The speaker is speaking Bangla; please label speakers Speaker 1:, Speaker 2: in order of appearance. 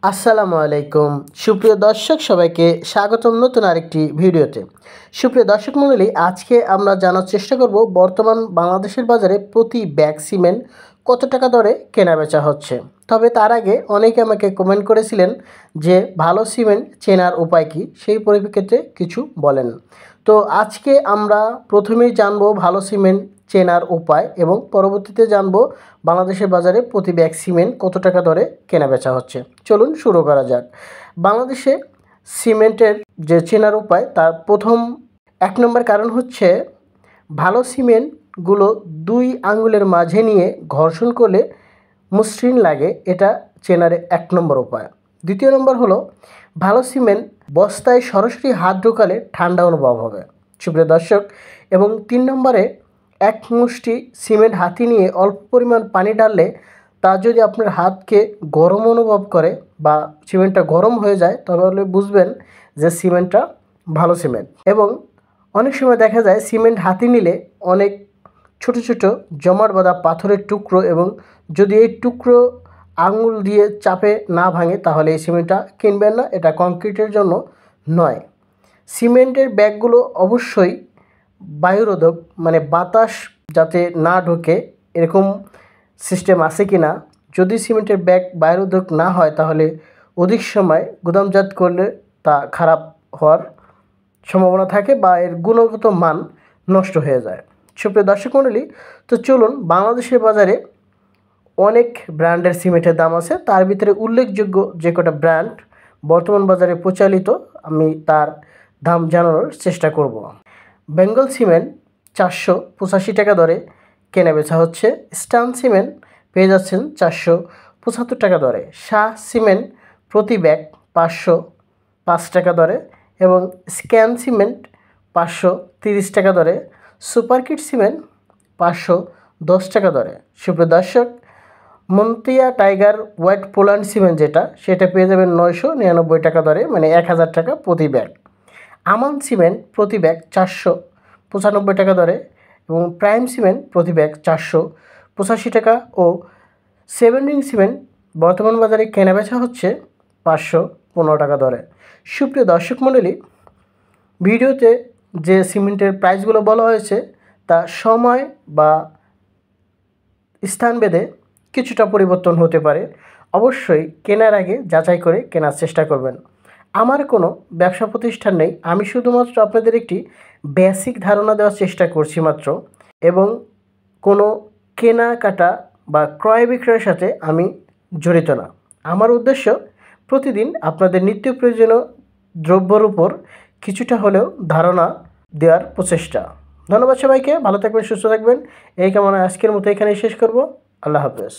Speaker 1: আসসালামু আলাইকুম সুপ্রিয় দর্শক সবাইকে স্বাগতম নতুন আরেকটি ভিডিওতে। সুপ্রিয় দর্শক মণ্ডলী, আজকে আমরা জানার চেষ্টা করব বর্তমান বাংলাদেশের বাজারে প্রতি ব্যাগ সিমেন্ট কত টাকা দরে কেনাবেচা হচ্ছে। তবে তার আগে অনেকে আমাকে কমেন্ট করেছিলেন যে ভালো সিমেন্ট চেনার উপায় কী, সেই পরিপ্রেক্ষিতে কিছু বলেন। তো আজকে আমরা প্রথমেই জানব ভালো সিমেন্ট চেনার উপায় এবং পরবর্তীতে জানব বাংলাদেশের বাজারে প্রতি ব্যাগ সিমেন্ট কত টাকা দরে কেনাবেচা হচ্ছে। চলুন শুরু করা যাক। বাংলাদেশে সিমেন্টের যে চেনার উপায় তার প্রথম 1 নম্বর কারণ হচ্ছে ভালো সিমেন্টগুলো 2 আঙ্গুলের মাঝে নিয়ে ঘর্ষণ করলে মসৃণ লাগে, এটা চেনার 1 নম্বর উপায়। দ্বিতীয় নম্বর হলো ভালো সিমেন্ট বস্তায় সরাসরি হাত ঢোকালে ঠান্ডা অনুভব হবে সুপ্রিয় দর্শক। এবং 3 নম্বরে 1 মুষ্টি সিমেন্ট হাতে নিয়ে অল্প পরিমাণ পানি ঢাললে তা যদি আপনার হাতকে গরম অনুভব করে বা সিমেন্টটা গরম হয়ে যায় তাহলে বুঝবেন যে সিমেন্টটা ভালো সিমেন্ট। এবং অনেক সময় দেখা যায় সিমেন্ট হাতে নিলে অনেক ছোট ছোট জমাট বাঁধা পাথরের টুকরো, এবং যদি এই টুকরো আঙুল দিয়ে চাপে না ভাঙে তাহলে এই সিমেন্টটা কিনবেন না, এটা কংক্রিটের জন্য নয়। সিমেন্টের ব্যাগগুলো অবশ্যই বায়ুরোধক, মানে বাতাস যাতে না ঢোকে এরকম সিস্টেম আছে কি না। যদি সিমেন্টের ব্যাগ বায়ুরোধক না হয় তাহলে অধিক সময় গুদামজাত করলে তা খারাপ হওয়ার সম্ভাবনা থাকে বা এর গুণগত মান নষ্ট হয়ে যায়। সুপ্রিয় দর্শক মণ্ডলী, তো চলুন বাংলাদেশের বাজারে অনেক ব্র্যান্ডের সিমেন্টের দাম আছে, তার ভিতরে উল্লেখযোগ্য যে কটা ব্র্যান্ড বর্তমান বাজারে প্রচলিত আমি তার দাম জানানোর চেষ্টা করব। বেঙ্গল সিমেন্ট 485 টাকা দরে কেনাবেচা হচ্ছে। স্টান সিমেন্ট পেয়ে যাচ্ছেন 475 টাকা দরে। শাহ সিমেন্ট প্রতি ব্যাগ 505 টাকা দরে এবং স্ক্যান সিমেন্ট 530 টাকা দরে। সুপারকিট সিমেন্ট 510 টাকা দরে। সুপ্রিয় দর্শক, মন্তিয়া টাইগার হোয়াইট পোল্যান্ড সিমেন্ট সেটা পেয়ে যাবেন 999 টাকা দরে, মানে 1000 টাকা প্রতি ব্যাগ। আমান সিমেন্ট প্রতি ব্যাগ 495 টাকা দরে এবং প্রাইম সিমেন্ট প্রতি ব্যাগ 485 টাকা ও 7 রিং সিমেন্ট বর্তমান বাজারে কেনাবেচা হচ্ছে 515 টাকা দরে। সুপ্রিয় দর্শক মণ্ডলী, ভিডিওতে যে সিমেন্টের প্রাইসগুলো বলা হয়েছে তা সময় বা স্থানভেদে কিছুটা পরিবর্তন হতে পারে। অবশ্যই কেনার আগে যাচাই করে কেনার চেষ্টা করবেন। আমার কোনো ব্যবসা প্রতিষ্ঠান নেই, আমি শুধুমাত্র আপনাদের একটি বেসিক ধারণা দেওয়ার চেষ্টা করছি মাত্র, এবং কোনো কেনাকাটা বা ক্রয় বিক্রয়ের সাথে আমি জড়িত না। আমার উদ্দেশ্য প্রতিদিন আপনাদের নিত্য প্রয়োজনীয় দ্রব্যর উপর কিছুটা হলেও ধারণা দেওয়ার প্রচেষ্টা। ধন্যবাদ সবাইকে, ভালো থাকবেন, সুস্থ থাকবেন, এই কামনা আজকের মতো এখানেই শেষ করব। আল্লাহ হাফেজ।